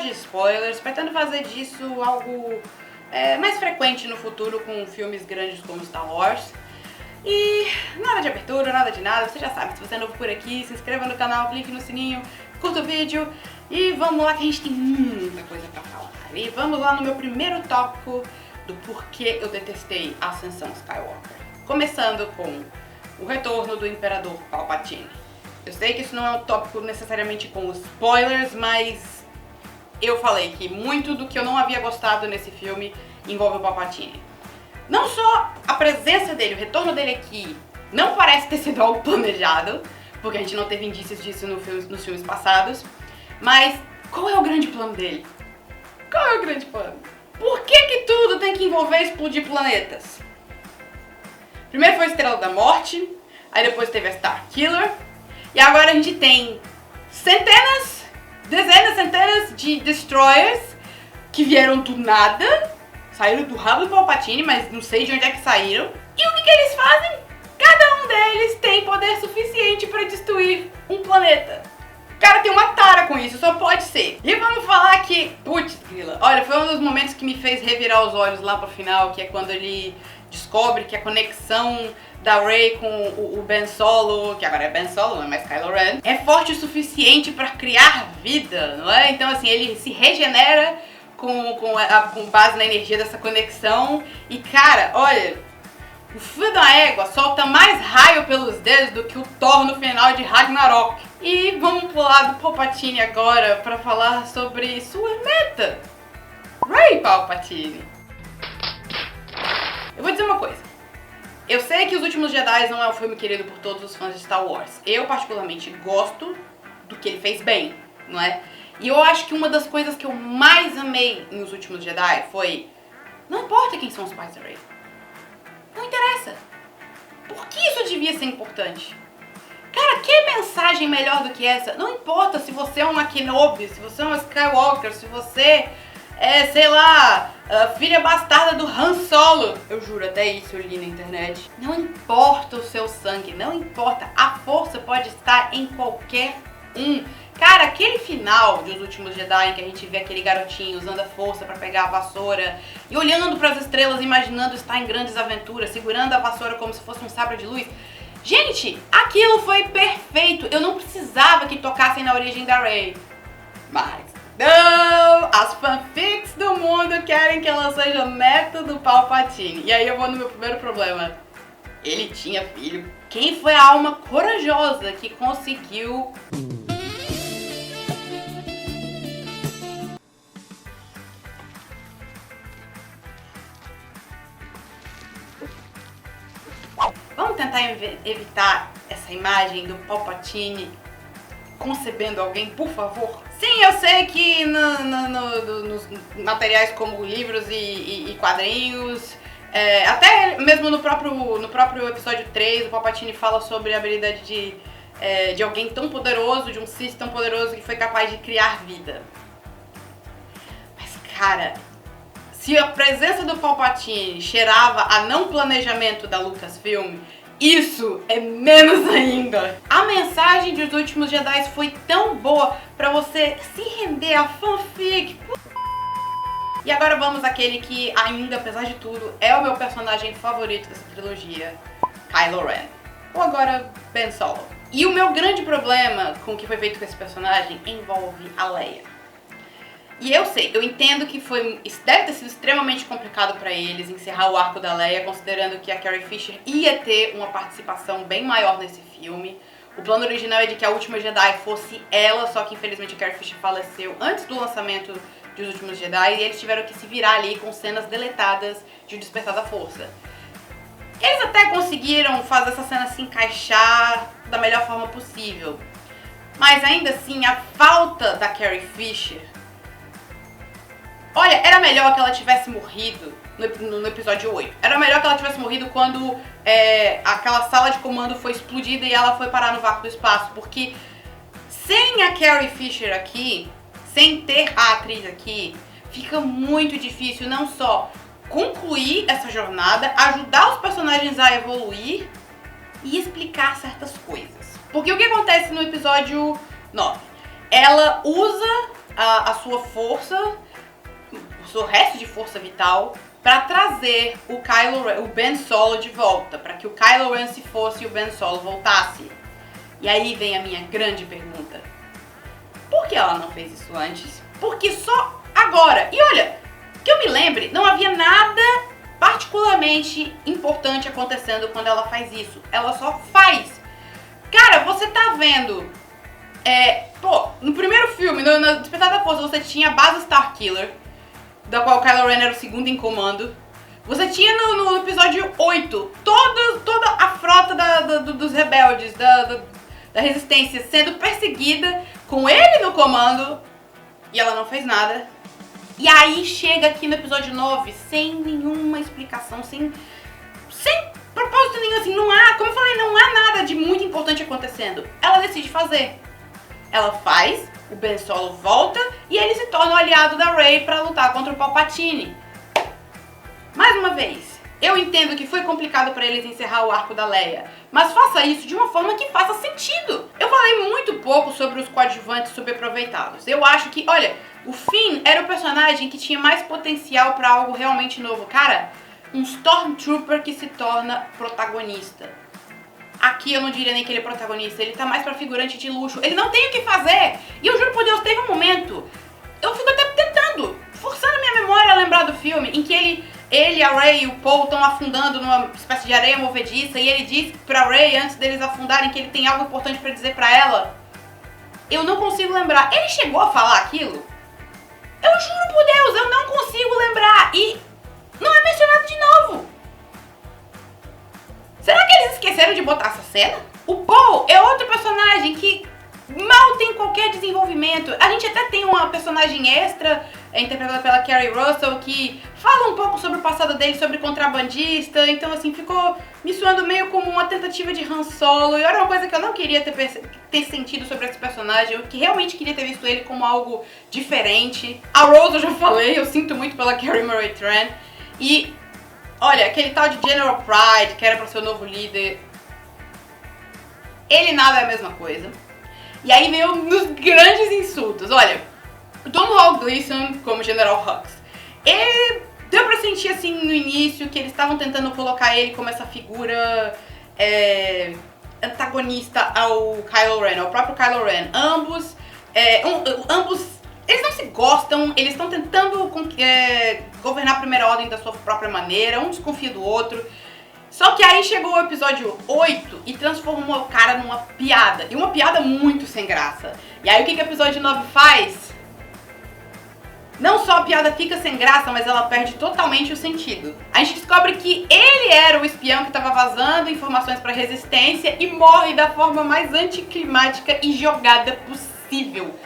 de spoilers, pretendo fazer disso algo mais frequente no futuro com filmes grandes como Star Wars. E nada de abertura, nada de nada, você já sabe, se você é novo por aqui, se inscreva no canal, clique no sininho, curta o vídeo e vamos lá que a gente tem muita coisa pra falar. E vamos lá no meu primeiro tópico do porquê eu detestei a Ascensão Skywalker. Começando com o retorno do Imperador Palpatine. Eu sei que isso não é um tópico necessariamente com spoilers, mas eu falei que muito do que eu não havia gostado nesse filme envolve o Palpatine. Não só a presença dele, o retorno dele aqui, não parece ter sido algo planejado, porque a gente não teve indícios disso nos filmes passados, mas qual é o grande plano dele? Qual é o grande plano? Por que tudo tem que envolver explodir planetas? Primeiro foi a Estrela da Morte, aí depois teve a Starkiller, e agora a gente tem centenas de Destroyers que vieram do nada. Saíram do rabo do Palpatine, mas não sei de onde é que saíram. E o que eles fazem? Cada um deles tem poder suficiente pra destruir um planeta. O cara tem uma tara com isso, só pode ser. E vamos falar que... Putz, grila. Olha, foi um dos momentos que me fez revirar os olhos lá pro final, que é quando ele descobre que a conexão da Rey com o Ben Solo, que agora é Ben Solo, não é mais Kylo Ren, é forte o suficiente pra criar vida, não é? Então, assim, ele se regenera com base na energia dessa conexão. E cara, olha, o filho da égua solta mais raio pelos dedos do que o Thor no final de Ragnarok. E vamos pular do Palpatine agora pra falar sobre sua meta, Rey Palpatine. Eu vou dizer uma coisa. Eu sei que Os Últimos Jedi não é um filme querido por todos os fãs de Star Wars. Eu particularmente gosto do que ele fez bem, não é? E eu acho que uma das coisas que eu mais amei em Os Últimos Jedi foi... Não importa quem são os pais da Rey. Não interessa. Por que isso devia ser importante? Cara, que mensagem melhor do que essa? Não importa se você é uma Kenobi, se você é uma Skywalker, se você é, sei lá, a filha bastarda do Han Solo. Eu juro, até isso eu li na internet. Não importa o seu sangue, não importa. A força pode estar em qualquer um. Cara, aquele final de Os Últimos Jedi, em que a gente vê aquele garotinho usando a força pra pegar a vassoura e olhando pras estrelas, imaginando estar em grandes aventuras, segurando a vassoura como se fosse um sabre de luz. Gente, aquilo foi perfeito. Eu não precisava que tocassem na origem da Rey. Mas não! As fanfics do mundo querem que ela seja neta do Palpatine. E aí eu vou no meu primeiro problema. Ele tinha filho. Quem foi a alma corajosa que conseguiu... Vamos tentar evitar essa imagem do Palpatine concebendo alguém, por favor? Sim, eu sei que nos materiais como livros e quadrinhos, até mesmo no próprio episódio 3, o Palpatine fala sobre a habilidade de alguém tão poderoso, de um Sith tão poderoso que foi capaz de criar vida. Mas, cara... Se a presença do Palpatine cheirava a não planejamento da Lucasfilm, isso é menos ainda. A mensagem de Os Últimos Jedi foi tão boa pra você se render a fanfic. E agora vamos àquele que ainda, apesar de tudo, é o meu personagem favorito dessa trilogia, Kylo Ren. Ou agora, Ben Solo. E o meu grande problema com o que foi feito com esse personagem envolve a Leia. E eu sei, eu entendo que deve ter sido extremamente complicado pra eles encerrar o arco da Leia, considerando que a Carrie Fisher ia ter uma participação bem maior nesse filme. O plano original é de que a última Jedi fosse ela, só que infelizmente a Carrie Fisher faleceu antes do lançamento de Os Últimos Jedi e eles tiveram que se virar ali com cenas deletadas de O Despertar da Força. Eles até conseguiram fazer essa cena se encaixar da melhor forma possível, mas ainda assim a falta da Carrie Fisher... Olha, era melhor que ela tivesse morrido no episódio 8. Era melhor que ela tivesse morrido quando aquela sala de comando foi explodida e ela foi parar no vácuo do espaço. Porque sem a Carrie Fisher aqui, sem ter a atriz aqui, fica muito difícil não só concluir essa jornada, ajudar os personagens a evoluir e explicar certas coisas. Porque o que acontece no episódio 9? ela usa a sua força, o seu resto de força vital, pra trazer o Ben Solo de volta, pra que o Kylo Ren se fosse e o Ben Solo voltasse. E aí vem a minha grande pergunta. Por que ela não fez isso antes? Porque só agora? E olha, que eu me lembre, não havia nada particularmente importante acontecendo quando ela faz isso. Ela só faz. Cara, você tá vendo... no primeiro filme, no Despertar da Força, você tinha a base Starkiller, da qual o Kylo Ren era o segundo em comando. Você tinha no episódio 8 toda a frota dos rebeldes, da resistência sendo perseguida, com ele no comando, e ela não fez nada. E aí chega aqui no episódio 9, sem nenhuma explicação, sem propósito nenhum, assim, não há, como eu falei, não há nada de muito importante acontecendo. Ela decide fazer. Ela faz, o Ben Solo volta e ele se torna o aliado da Rey pra lutar contra o Palpatine. Mais uma vez, eu entendo que foi complicado pra eles encerrar o arco da Leia, mas faça isso de uma forma que faça sentido. Eu falei muito pouco sobre os coadjuvantes subaproveitados. Eu acho que, olha, o Finn era o personagem que tinha mais potencial pra algo realmente novo. Cara, um Stormtrooper que se torna protagonista. Aqui eu não diria nem que ele é protagonista, ele tá mais pra figurante de luxo. Ele não tem o que fazer. E eu juro por Deus, teve um momento, eu fico até tentando, forçando minha memória a lembrar do filme, em que ele, a Rey e o Poe estão afundando numa espécie de areia movediça e ele diz pra Rey, antes deles afundarem, que ele tem algo importante pra dizer pra ela. Eu não consigo lembrar. Ele chegou a falar aquilo? Eu juro por Deus, eu não consigo lembrar. E não é mencionado de novo. Será que eles esqueceram de botar essa cena? O Poe é outro personagem que mal tem qualquer desenvolvimento. A gente até tem uma personagem extra, interpretada pela Kerry Russell, que fala um pouco sobre o passado dele, sobre contrabandista. Então, assim, ficou me soando meio como uma tentativa de Han Solo. E era uma coisa que eu não queria ter sentido sobre esse personagem. Eu que realmente queria ter visto ele como algo diferente. A Rose eu já falei, eu sinto muito pela Kerry Murray Tran. E... olha, aquele tal de General Pride, que era pra ser o novo líder, ele nada é a mesma coisa. E aí veio um dos grandes insultos. Olha, o Domhnall Gleeson como General Hux, ele deu pra sentir assim no início que eles estavam tentando colocar ele como essa figura antagonista ao Kylo Ren, ao próprio Kylo Ren. Ambos eles não se gostam, eles estão tentando governar a Primeira Ordem da sua própria maneira, um desconfia do outro. Só que aí chegou o episódio 8 e transformou o cara numa piada. E uma piada muito sem graça. E aí o que o episódio 9 faz? Não só a piada fica sem graça, mas ela perde totalmente o sentido. A gente descobre que ele era o espião que estava vazando informações pra Resistência e morre da forma mais anticlimática e jogada possível.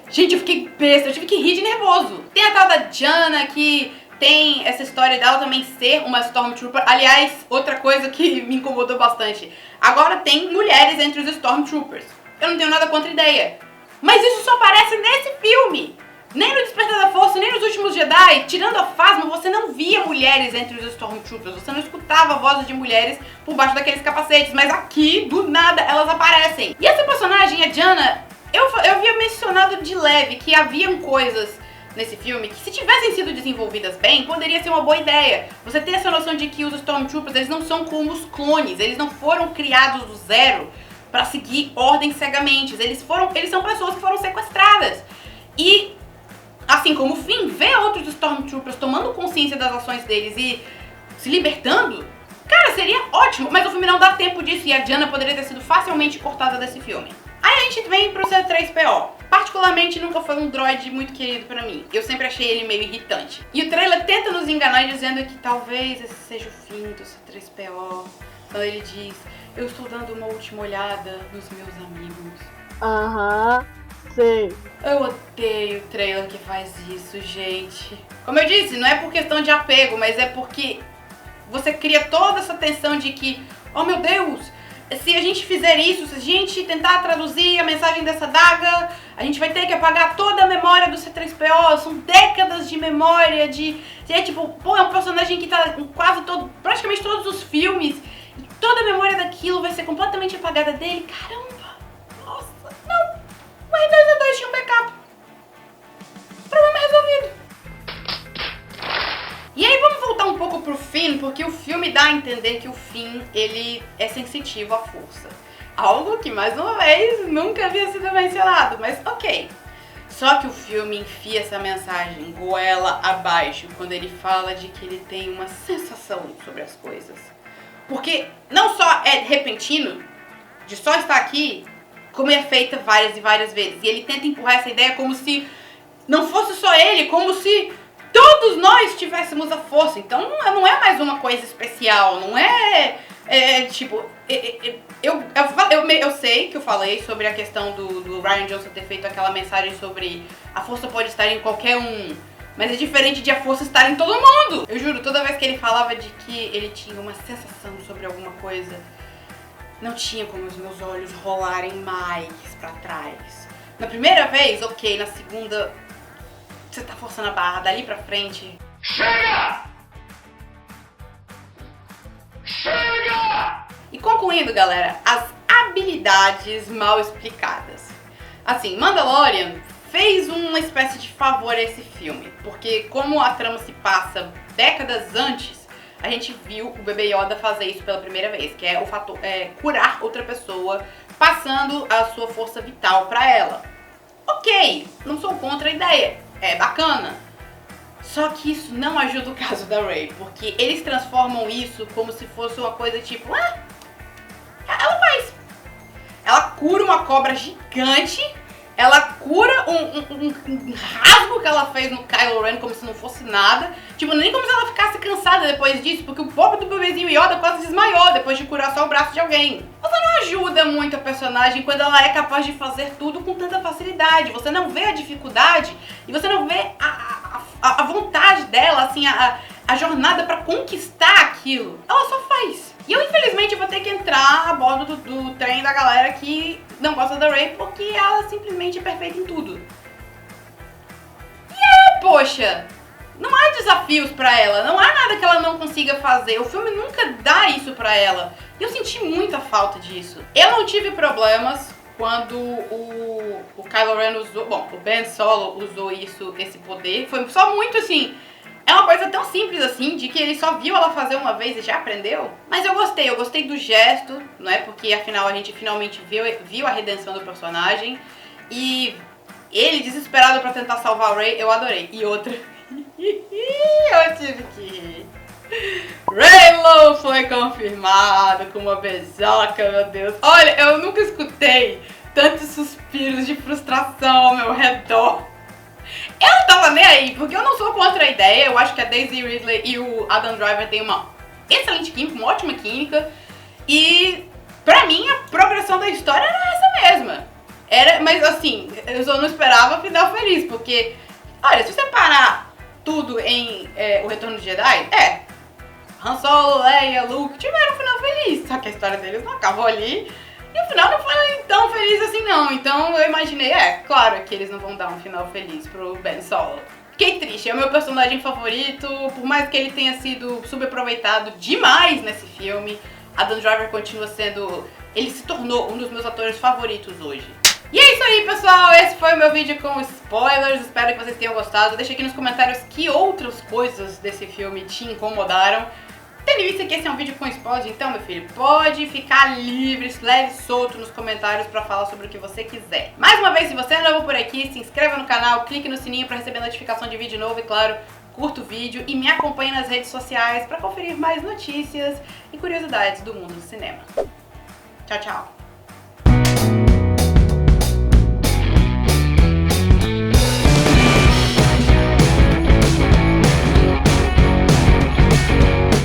Gente, eu fiquei besta, eu tive que rir de nervoso. Tem a tal da Jannah, que tem essa história dela também ser uma Stormtrooper. Aliás, outra coisa que me incomodou bastante. Agora tem mulheres entre os Stormtroopers. Eu não tenho nada contra a ideia. Mas isso só aparece nesse filme. Nem no Despertar da Força, nem nos Últimos Jedi. Tirando a Phasma, você não via mulheres entre os Stormtroopers. Você não escutava vozes de mulheres por baixo daqueles capacetes. Mas aqui, do nada, elas aparecem. E essa personagem, a Jannah... Eu havia mencionado de leve que haviam coisas nesse filme que, se tivessem sido desenvolvidas bem, poderia ser uma boa ideia. Você tem essa noção de que os Stormtroopers, eles não são como os clones, eles não foram criados do zero pra seguir ordens cegamente. Eles são pessoas que foram sequestradas. E, assim como o Finn vê outros Stormtroopers tomando consciência das ações deles e se libertando, cara, seria ótimo. Mas o filme não dá tempo disso e a Jannah poderia ter sido facilmente cortada desse filme. Aí a gente vem pro C3PO. Particularmente nunca foi um droid muito querido pra mim. Eu sempre achei ele meio irritante. E o trailer tenta nos enganar dizendo que talvez esse seja o fim do C3PO. Então ele diz, eu estou dando uma última olhada nos meus amigos. Aham, sei. Eu odeio o trailer que faz isso, gente. Como eu disse, não é por questão de apego, mas é porque você cria toda essa tensão de que, oh meu Deus, se a gente fizer isso, se a gente tentar traduzir a mensagem dessa daga, a gente vai ter que apagar toda a memória do C3PO, são décadas de memória, tipo, pô, é um personagem que tá em praticamente todos os filmes, e toda a memória daquilo vai ser completamente apagada dele, caramba, nossa, não, o R2-D2 tinha um pro Finn porque o filme dá a entender que o Finn, ele é sensitivo à força. Algo que, mais uma vez, nunca havia sido mencionado, mas ok. Só que o filme enfia essa mensagem goela abaixo quando ele fala de que ele tem uma sensação sobre as coisas. Porque não só é repentino, de só estar aqui, como é feita várias e várias vezes. E ele tenta empurrar essa ideia como se não fosse só ele, como se todos nós tivéssemos a força. Então não é mais uma coisa especial, não é tipo... Eu sei que eu falei sobre a questão do Rian Johnson ter feito aquela mensagem sobre a força pode estar em qualquer um, mas é diferente de a força estar em todo mundo. Eu juro, toda vez que ele falava de que ele tinha uma sensação sobre alguma coisa, não tinha como os meus olhos rolarem mais pra trás. Na primeira vez, ok, na segunda, você tá forçando a barra, dali pra frente... Chega! Chega! E concluindo, galera, as habilidades mal explicadas. Assim, Mandalorian fez uma espécie de favor a esse filme, porque como a trama se passa décadas antes, a gente viu o bebê Yoda fazer isso pela primeira vez, que é o fator curar outra pessoa, passando a sua força vital pra ela. Ok, não sou contra a ideia, é bacana. Só que isso não ajuda o caso da Rey, porque eles transformam isso como se fosse uma coisa tipo, ela faz. Ela cura uma cobra gigante, ela cura um rasgo que ela fez no Kylo Ren como se não fosse nada. Tipo, nem como se ela ficasse cansada depois disso, porque o pobre do bebezinho Yoda quase desmaiou depois de curar só o braço de alguém. Você não ajuda muito a personagem quando ela é capaz de fazer tudo com tanta facilidade. Você não vê a dificuldade e você não vê a vontade dela, assim, a jornada pra conquistar aquilo. Ela só faz. E eu, infelizmente, vou ter que entrar a bordo do trem da galera que não gosta da Rey porque ela simplesmente é perfeita em tudo. E poxa, não há desafios pra ela, não há nada que ela não consiga fazer. O filme nunca dá isso pra ela. E eu senti muita falta disso. Eu não tive problemas quando o Kylo Ren usou... Bom, o Ben Solo usou esse poder. Foi só muito assim... É uma coisa tão simples assim, de que ele só viu ela fazer uma vez e já aprendeu. Mas eu gostei do gesto, não é? Porque afinal a gente finalmente viu a redenção do personagem. E ele desesperado pra tentar salvar a Rey, eu adorei. E outra... eu tive que rir. Reylo foi confirmado com uma besoca, meu Deus. Olha, eu nunca escutei tantos suspiros de frustração ao meu redor. Eu não tava nem aí, porque eu não sou contra a ideia. Eu acho que a Daisy Ridley e o Adam Driver têm uma excelente química, uma ótima química. E pra mim a progressão da história era essa mesma. Mas assim, eu só não esperava final feliz, porque, olha, se você parar tudo em O Retorno de Jedi, Han Solo, Leia, Luke tiveram um final feliz, só que a história deles não acabou ali. E o final não foi tão feliz assim não, então eu imaginei, claro que eles não vão dar um final feliz pro Ben Solo. Fiquei triste, é o meu personagem favorito, por mais que ele tenha sido subaproveitado demais nesse filme, Adam Driver continua sendo, ele se tornou um dos meus atores favoritos hoje. E é isso aí, pessoal, esse foi o meu vídeo com spoilers, espero que vocês tenham gostado. Deixa aqui nos comentários que outras coisas desse filme te incomodaram. Tendo em vista que esse é um vídeo com spoilers, então, meu filho, pode ficar livre, leve e solto nos comentários pra falar sobre o que você quiser. Mais uma vez, se você é novo por aqui, se inscreva no canal, clique no sininho pra receber notificação de vídeo novo e, claro, curta o vídeo e me acompanhe nas redes sociais pra conferir mais notícias e curiosidades do mundo do cinema. Tchau, tchau!